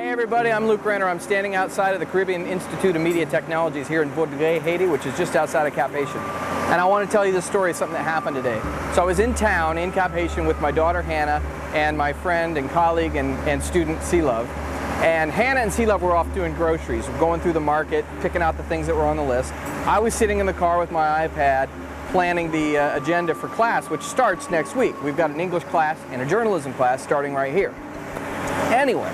Hey everybody, I'm Luke Renner. I'm standing outside of the Caribbean Institute of Media Technologies here in Vaudreuil, Haiti, which is just outside of Cap Haitian. And I want to tell you this story of something that happened today. So I was in town in Cap Haitian with my daughter Hannah and my friend and colleague and student C-Love. And Hannah and C-Love were off doing groceries, going through the market, picking out the things that were on the list. I was sitting in the car with my iPad, planning the agenda for class, which starts next week. We've got an English class and a journalism class starting right here. Anyway,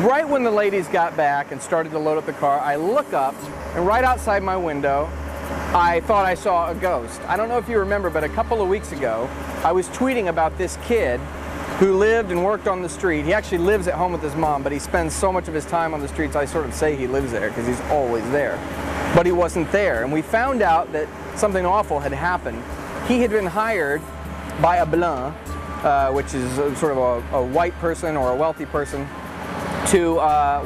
right when the ladies got back and started to load up the car, I look up, and right outside my window, I thought I saw a ghost. I don't know if you remember, but a couple of weeks ago, I was tweeting about this kid who lived and worked on the street. He actually lives at home with his mom, but he spends so much of his time on the streets, I sort of say he lives there because he's always there. But he wasn't there, and we found out that something awful had happened. He had been hired by a blanc, which is sort of a white person or a wealthy person, to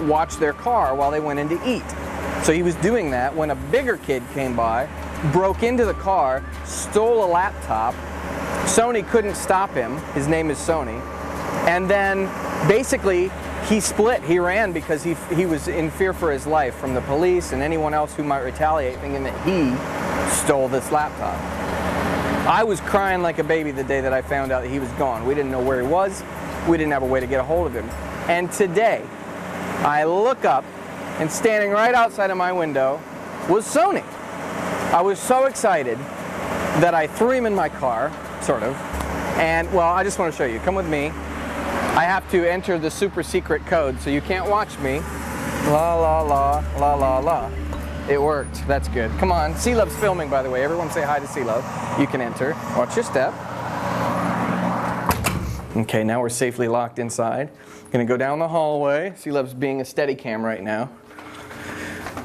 watch their car while they went in to eat. So he was doing that when a bigger kid came by, broke into the car, stole a laptop. Sony couldn't stop him. His name is Sony. And then basically he split. He ran because he was in fear for his life from the police and anyone else who might retaliate, thinking that he stole this laptop. I was crying like a baby the day that I found out that he was gone. We didn't know where he was. We didn't have a way to get a hold of him. And today, I look up, and standing right outside of my window was Sony. I was so excited that I threw him in my car, sort of, and, well, I just want to show you. Come with me. I have to enter the super secret code, so you can't watch me. La, la, la, la, la, la. It worked. That's good. Come on. C-Love's filming, by the way. Everyone say hi to C-Love. You can enter. Watch your step. Okay, now we're safely locked inside. Gonna go down the hallway. C-Love's being a steady cam right now.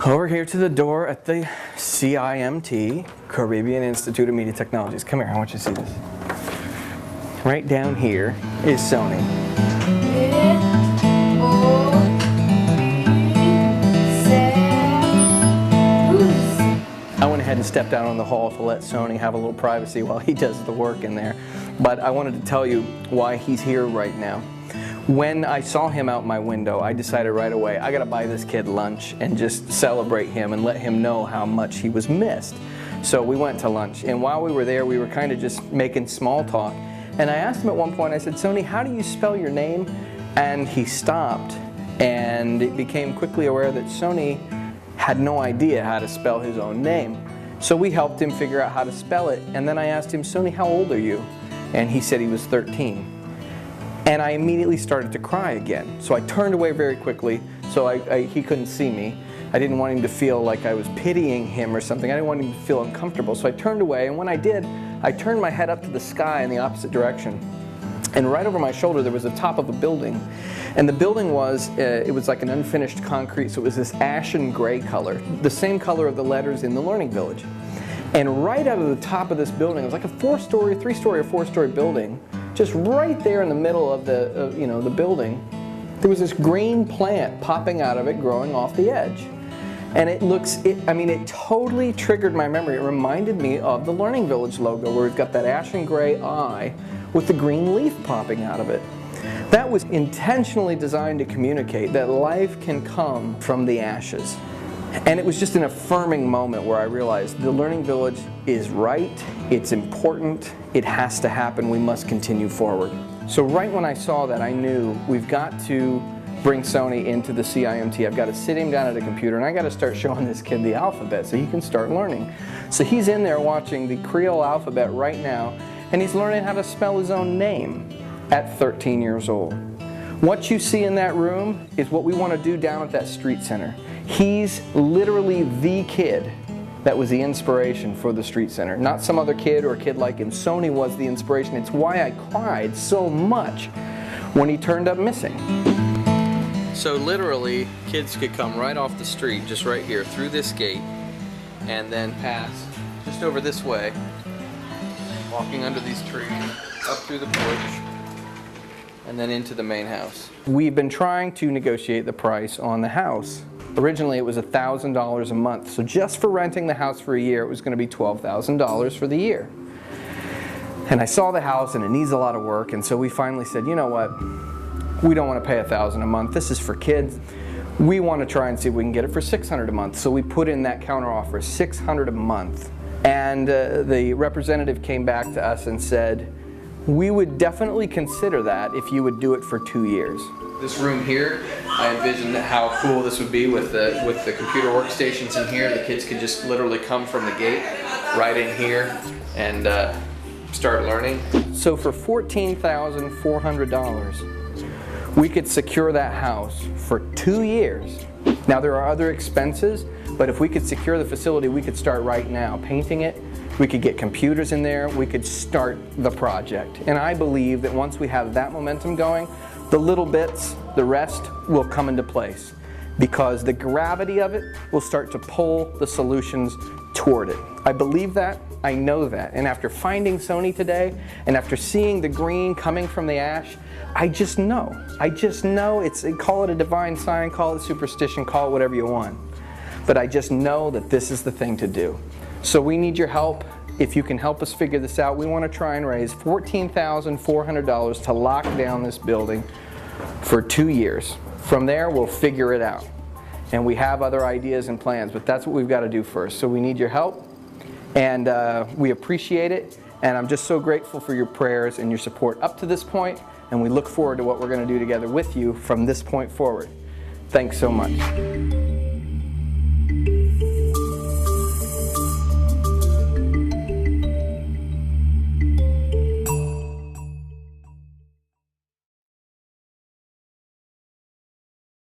Over here to the door at the CIMT, Caribbean Institute of Media Technologies. Come here, I want you to see this. Right down here is Sony. I went ahead and stepped out on the hall to let Sony have a little privacy while he does the work in there. But I wanted to tell you why he's here right now. When I saw him out my window, I decided right away, I gotta buy this kid lunch and just celebrate him and let him know how much he was missed. So we went to lunch, and while we were there, we were kind of just making small talk. And I asked him at one point, I said, Sony, how do you spell your name? And he stopped, and it became quickly aware that Sony had no idea how to spell his own name. So we helped him figure out how to spell it, and then I asked him, Sony, how old are you? And he said he was 13. And I immediately started to cry again. So I turned away very quickly so he couldn't see me. I didn't want him to feel like I was pitying him or something. I didn't want him to feel uncomfortable. So I turned away, and when I did, I turned my head up to the sky in the opposite direction. And right over my shoulder there was the top of a building. And the building was, it was like an unfinished concrete, so it was this ashen gray color, the same color of the letters in the Learning Village. And right out of the top of this building, it was like a three-story or four-story building. Just right there in the middle of the building, there was this green plant popping out of it, growing off the edge. And it totally triggered my memory. It reminded me of the Learning Village logo, where we've got that ashen gray eye with the green leaf popping out of it. That was intentionally designed to communicate that life can come from the ashes. And it was just an affirming moment where I realized the Learning Village is right, it's important, it has to happen, we must continue forward. So right when I saw that, I knew we've got to bring Sony into the CIMT. I've got to sit him down at a computer, and I got to start showing this kid the alphabet so he can start learning. So he's in there watching the Creole alphabet right now, and he's learning how to spell his own name at 13 years old. What you see in that room is what we want to do down at that street center. He's literally the kid that was the inspiration for the street center. Not some other kid or a kid like him. Sony was the inspiration. It's why I cried so much when he turned up missing. So literally, kids could come right off the street, just right here, through this gate, and then pass just over this way, walking under these trees, up through the porch, and then into the main house. We've been trying to negotiate the price on the house. Originally it was $1,000 a month, so just for renting the house for a year it was going to be $12,000 for the year. And I saw the house and it needs a lot of work, and so we finally said, you know what, we don't want to pay $1,000 a month. This is for kids. We want to try and see if we can get it for $600 a month. So we put in that counter offer, $600 a month. And the representative came back to us and said, we would definitely consider that if you would do it for 2 years. This room here, I envisioned how cool this would be with the computer workstations in here. The kids could just literally come from the gate right in here and start learning. So for $14,400, we could secure that house for 2 years. Now there are other expenses, but if we could secure the facility, we could start right now painting it. We could get computers in there. We could start the project. And I believe that once we have that momentum going, the little bits, the rest will come into place, because the gravity of it will start to pull the solutions toward it. I believe that, I know that, and after finding Sony today, and after seeing the green coming from the ash, I just know, call it a divine sign, call it superstition, call it whatever you want, but I just know that this is the thing to do. So we need your help. If you can help us figure this out, we want to try and raise $14,400 to lock down this building for 2 years. From there, we'll figure it out. And we have other ideas and plans, but that's what we've got to do first. So we need your help, and we appreciate it. And I'm just so grateful for your prayers and your support up to this point, and we look forward to what we're going to do together with you from this point forward. Thanks so much.